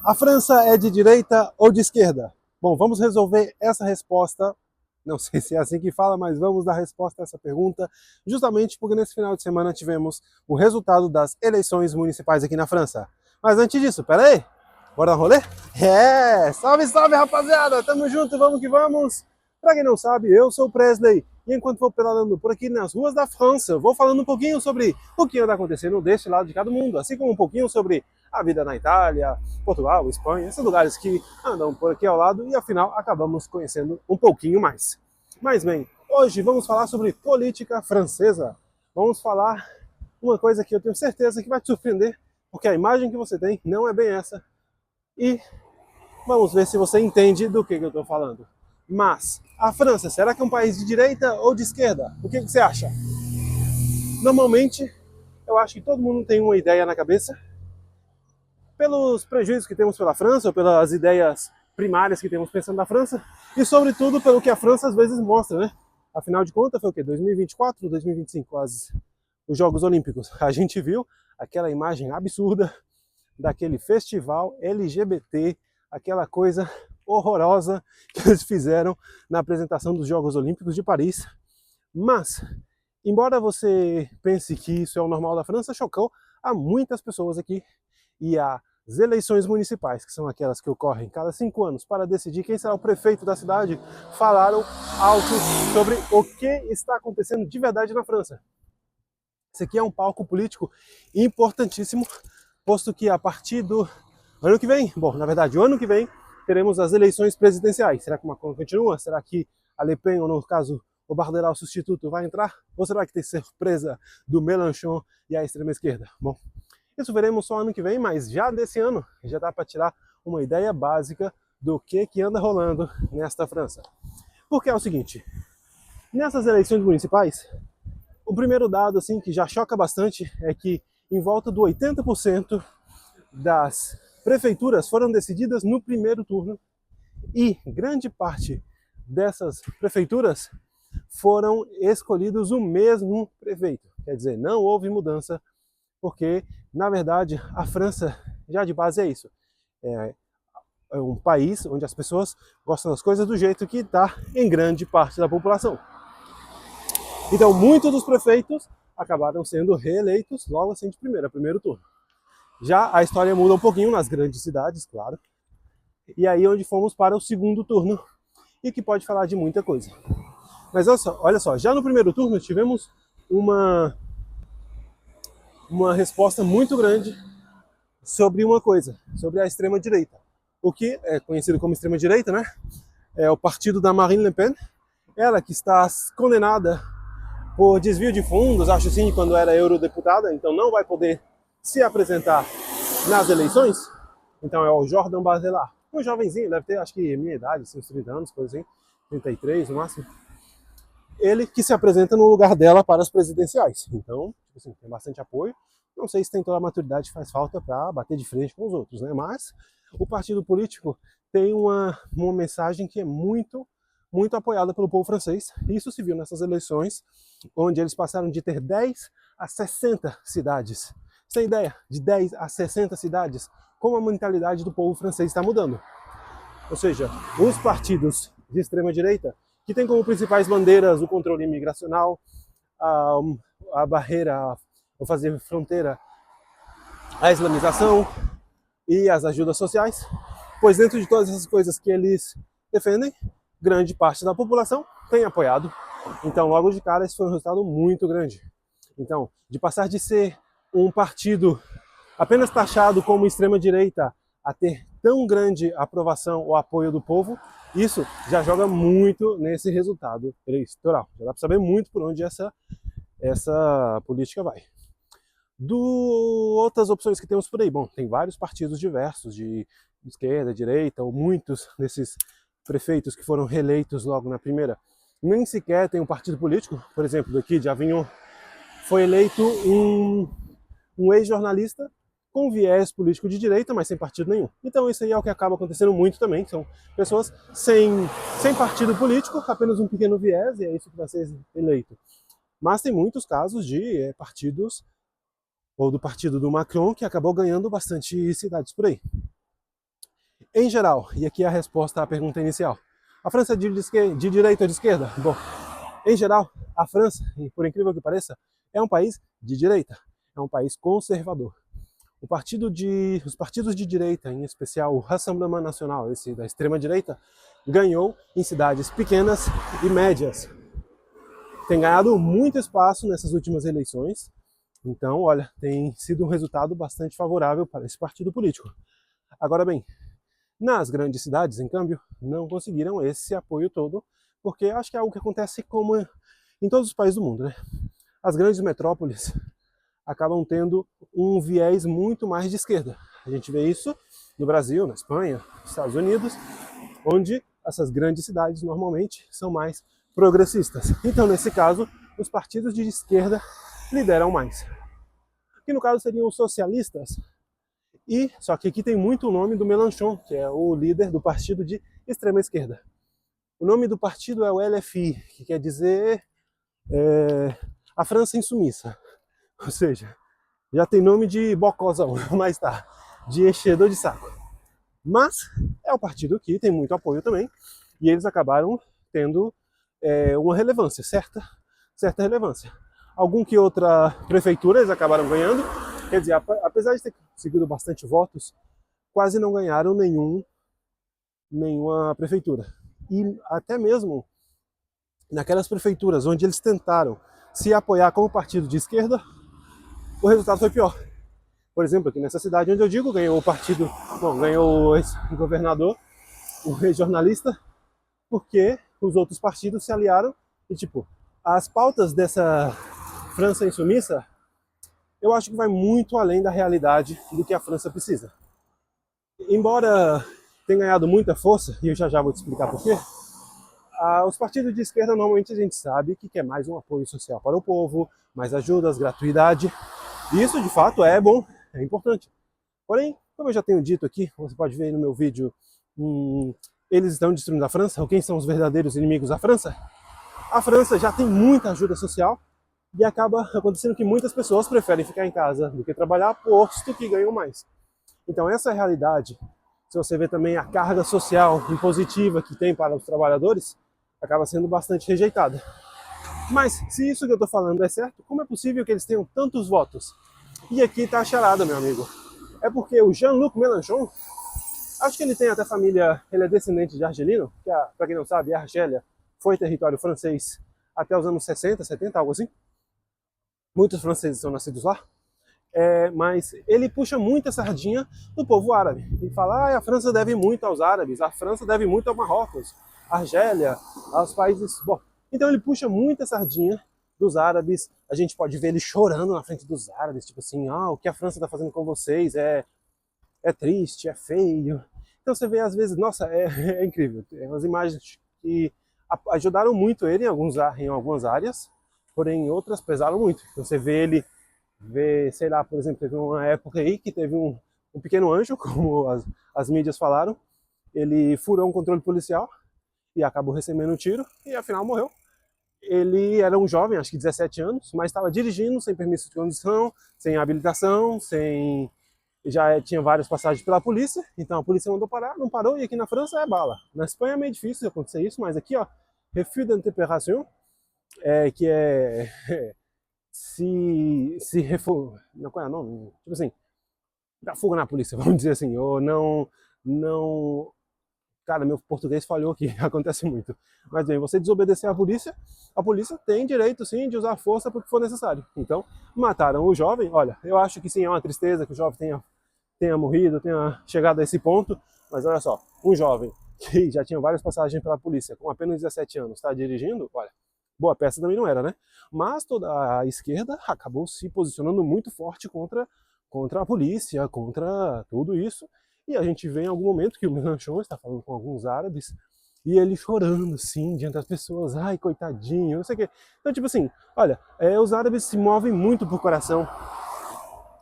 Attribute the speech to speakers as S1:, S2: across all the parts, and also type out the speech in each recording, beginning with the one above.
S1: A França é de direita ou de esquerda? Bom, vamos resolver essa resposta. Não sei se é assim que fala, mas vamos dar resposta a essa pergunta, justamente porque nesse final de semana tivemos o resultado das eleições municipais aqui na França. Mas antes disso, pera aí, bora dar um rolê? Salve, salve, rapaziada! Tamo junto, vamos que vamos! Pra quem não sabe, eu sou o Presley, e enquanto vou pedalando por aqui nas ruas da França, vou falando um pouquinho sobre o que anda acontecendo deste lado de cada mundo, assim como um pouquinho sobre a vida na Itália, Portugal, Espanha, esses lugares que andam por aqui ao lado e afinal acabamos conhecendo um pouquinho mais. Mas bem, hoje vamos falar sobre política francesa. Vamos falar uma coisa que eu tenho certeza que vai te surpreender, porque a imagem que você tem não é bem essa. E vamos ver se você entende do que eu estou falando. Mas a França, será que é um país de direita ou de esquerda? O que você acha? Normalmente, eu acho que todo mundo tem uma ideia na cabeça, pelos prejuízos que temos pela França, ou pelas ideias primárias que temos pensando na França, e sobretudo pelo que a França às vezes mostra, né? Afinal de contas, foi o quê? 2024 ou 2025, os Jogos Olímpicos. A gente viu aquela imagem absurda daquele festival LGBT, aquela coisa horrorosa que eles fizeram na apresentação dos Jogos Olímpicos de Paris. Mas, embora você pense que isso é o normal da França, chocou a muitas pessoas aqui. E as eleições municipais, que são aquelas que ocorrem cada 5 anos para decidir quem será o prefeito da cidade, falaram alto sobre o que está acontecendo de verdade na França. Esse aqui é um palco político importantíssimo, posto que a partir do ano que vem, bom, na verdade, o ano que vem, teremos as eleições presidenciais. Será que o Macron continua? Será que a Le Pen, ou no caso, o Bardella, o substituto, vai entrar? Ou será que tem surpresa do Mélenchon e a extrema-esquerda? Bom, isso veremos só ano que vem, mas já desse ano já dá para tirar uma ideia básica do que anda rolando nesta França. Porque é o seguinte, nessas eleições municipais, o primeiro dado assim que já choca bastante é que em volta do 80% das prefeituras foram decididas no primeiro turno e grande parte dessas prefeituras foram escolhidos o mesmo prefeito. Quer dizer, não houve mudança, porque, na verdade, a França já de base é isso. É um país onde as pessoas gostam das coisas do jeito que está em grande parte da população. Então, muitos dos prefeitos acabaram sendo reeleitos logo assim de primeiro turno. Já a história muda um pouquinho nas grandes cidades, claro. E aí onde fomos para o segundo turno, e que pode falar de muita coisa. Mas olha só, já no primeiro turno tivemos uma resposta muito grande sobre uma coisa, sobre a extrema-direita. O que é conhecido como extrema-direita, né? É o partido da Marine Le Pen, ela que está condenada por desvio de fundos, acho sim, quando era eurodeputada, então não vai poder se apresentar nas eleições. Então é o Jordan Bardella, um jovenzinho, deve ter acho que minha idade, assim, uns 30 anos, coisa assim, 33 no máximo. Ele que se apresenta no lugar dela para as presidenciais. Então, tipo assim, tem bastante apoio. Não sei se tem toda a maturidade que faz falta para bater de frente com os outros, né? Mas o partido político tem uma mensagem que é muito apoiada pelo povo francês. Isso se viu nessas eleições, onde eles passaram de ter 10 a 60 cidades. Sem ideia, de 10 a 60 cidades, como a mentalidade do povo francês está mudando. Ou seja, os partidos de extrema-direita, que têm como principais bandeiras o controle imigracional, a, a barreira, ou fazer fronteira, a islamização e as ajudas sociais, pois dentro de todas essas coisas que eles defendem, grande parte da população tem apoiado. Então, logo de cara, esse foi um resultado muito grande. Então, de passar de ser um partido apenas taxado como extrema-direita a ter tão grande aprovação ou apoio do povo, isso já joga muito nesse resultado eleitoral. Já dá para saber muito por onde essa política vai. Outras opções que temos por aí, bom, tem vários partidos diversos, de esquerda, direita, ou muitos desses prefeitos que foram reeleitos logo na primeira, nem sequer tem um partido político. Por exemplo, daqui de Avignon foi eleito um ex-jornalista com viés político de direita, mas sem partido nenhum. Então isso aí é o que acaba acontecendo muito também, são pessoas sem partido político, apenas um pequeno viés, e é isso que vai ser eleito. Mas tem muitos casos de partidos, ou do partido do Macron, que acabou ganhando bastante cidades por aí. Em geral, e aqui é a resposta à pergunta inicial, a França é de direita ou de esquerda? Bom, em geral, a França, por incrível que pareça, é um país de direita, é um país conservador. Os partidos de direita, em especial o Rassemblement National, esse da extrema-direita, ganhou em cidades pequenas e médias. Tem ganhado muito espaço nessas últimas eleições, então, olha, tem sido um resultado bastante favorável para esse partido político. Agora bem, nas grandes cidades, em câmbio, não conseguiram esse apoio todo, porque acho que é algo que acontece como em todos os países do mundo, né? As grandes metrópoles acabam tendo um viés muito mais de esquerda. A gente vê isso no Brasil, na Espanha, nos Estados Unidos, onde essas grandes cidades normalmente são mais progressistas. Então, nesse caso, os partidos de esquerda lideram mais. Que no caso seriam os socialistas. E só que aqui tem muito o nome do Mélenchon, que é o líder do partido de extrema esquerda. O nome do partido é o LFI, que quer dizer a França insumissa. Ou seja, já tem nome de bocózão, mas tá, de enchedor de saco. Mas é um partido que tem muito apoio também, e eles acabaram tendo uma relevância, certa relevância. Algum que outra prefeitura eles acabaram ganhando, quer dizer, apesar de ter conseguido bastante votos, quase não ganharam nenhuma prefeitura. E até mesmo naquelas prefeituras onde eles tentaram se apoiar como partido de esquerda, o resultado foi pior. Por exemplo, aqui nessa cidade onde eu digo, ganhou o partido, ganhou o governador, o regionalista, porque os outros partidos se aliaram e, tipo, as pautas dessa França insumissa, eu acho que vai muito além da realidade do que a França precisa. Embora tenha ganhado muita força, e eu já vou te explicar por quê, os partidos de esquerda normalmente a gente sabe que quer mais um apoio social para o povo, mais ajudas, gratuidade. E isso de fato é bom, é importante. Porém, como eu já tenho dito aqui, você pode ver no meu vídeo, eles estão destruindo a França, ou quem são os verdadeiros inimigos da França? A França já tem muita ajuda social e acaba acontecendo que muitas pessoas preferem ficar em casa do que trabalhar, posto que ganham mais. Então essa é a realidade. Se você vê também a carga social impositiva que tem para os trabalhadores, acaba sendo bastante rejeitada. Mas se isso que eu estou falando é certo, como é possível que eles tenham tantos votos? E aqui está a charada, meu amigo. É porque o Jean-Luc Mélenchon, acho que ele tem até família, ele é descendente de argelino, que para quem não sabe, a Argélia foi território francês até os anos 60, 70, algo assim. Muitos franceses são nascidos lá. Mas ele puxa muito a sardinha do povo árabe. Ele fala, a França deve muito aos árabes, a França deve muito ao Marrocos, a Argélia, aos países... Bom, então ele puxa muito a sardinha dos árabes. A gente pode ver ele chorando na frente dos árabes, tipo assim, o que a França está fazendo com vocês é triste, é feio. Então você vê às vezes, nossa, é incrível. É umas imagens que ajudaram muito ele em algumas áreas, porém em outras pesaram muito. Então você vê ele, sei lá, por exemplo, teve uma época aí que teve um pequeno anjo, como as mídias falaram, ele furou um controle policial e acabou recebendo um tiro e afinal morreu. Ele era um jovem, acho que 17 anos, mas estava dirigindo sem permisso de condução, sem habilitação, já tinha várias passagens pela polícia, então a polícia mandou parar, não parou, e aqui na França é bala. Na Espanha é meio difícil acontecer isso, mas aqui, refus d'intempération, que é se refor... Não, qual é o nome? Tipo assim, dá fuga na polícia, vamos dizer assim, ou não... Cara, meu português falhou aqui, acontece muito. Mas bem, você desobedecer à a polícia tem direito sim de usar força porque for necessário. Então, mataram o jovem. Olha, eu acho que sim, é uma tristeza que o jovem tenha morrido, tenha chegado a esse ponto, mas olha só, um jovem que já tinha várias passagens pela polícia, com apenas 17 anos, está dirigindo, olha, boa peça também não era, né? Mas toda a esquerda acabou se posicionando muito forte contra a polícia, contra tudo isso. E a gente vê em algum momento que o Mélenchon está falando com alguns árabes e ele chorando, assim, diante das pessoas. Ai, coitadinho, não sei o quê. Então, tipo assim, olha, os árabes se movem muito por coração.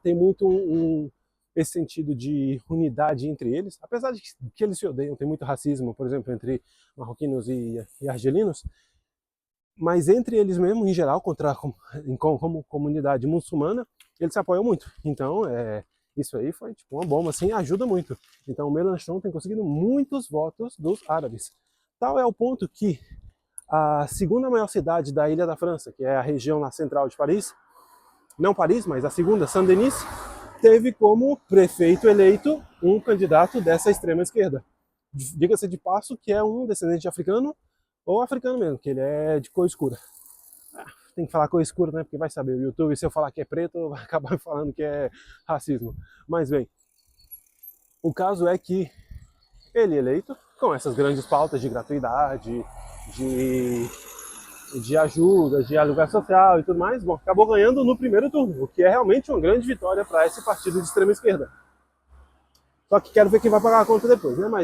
S1: Tem muito esse sentido de unidade entre eles. Apesar de que eles se odeiam, tem muito racismo, por exemplo, entre marroquinos e argelinos. Mas entre eles mesmo, em geral, como comunidade muçulmana, eles se apoiam muito. Então, Isso aí foi tipo uma bomba, assim, ajuda muito. Então o Mélenchon tem conseguido muitos votos dos árabes. Tal é o ponto que a segunda maior cidade da Ilha da França, que é a região lá central de Paris, não Paris, mas a segunda, Saint-Denis, teve como prefeito eleito um candidato dessa extrema esquerda. Diga-se de passo que é um descendente de africano, ou africano mesmo, que ele é de cor escura. Tem que falar cor escura, né? Porque vai saber, o YouTube, se eu falar que é preto, vai acabar falando que é racismo. Mas bem, o caso é que ele eleito, com essas grandes pautas de gratuidade, de, de ajuda, de aluguel social e tudo mais, bom, acabou ganhando no primeiro turno, o que é realmente uma grande vitória para esse partido de extrema esquerda. Só que quero ver quem vai pagar a conta depois, né? Mas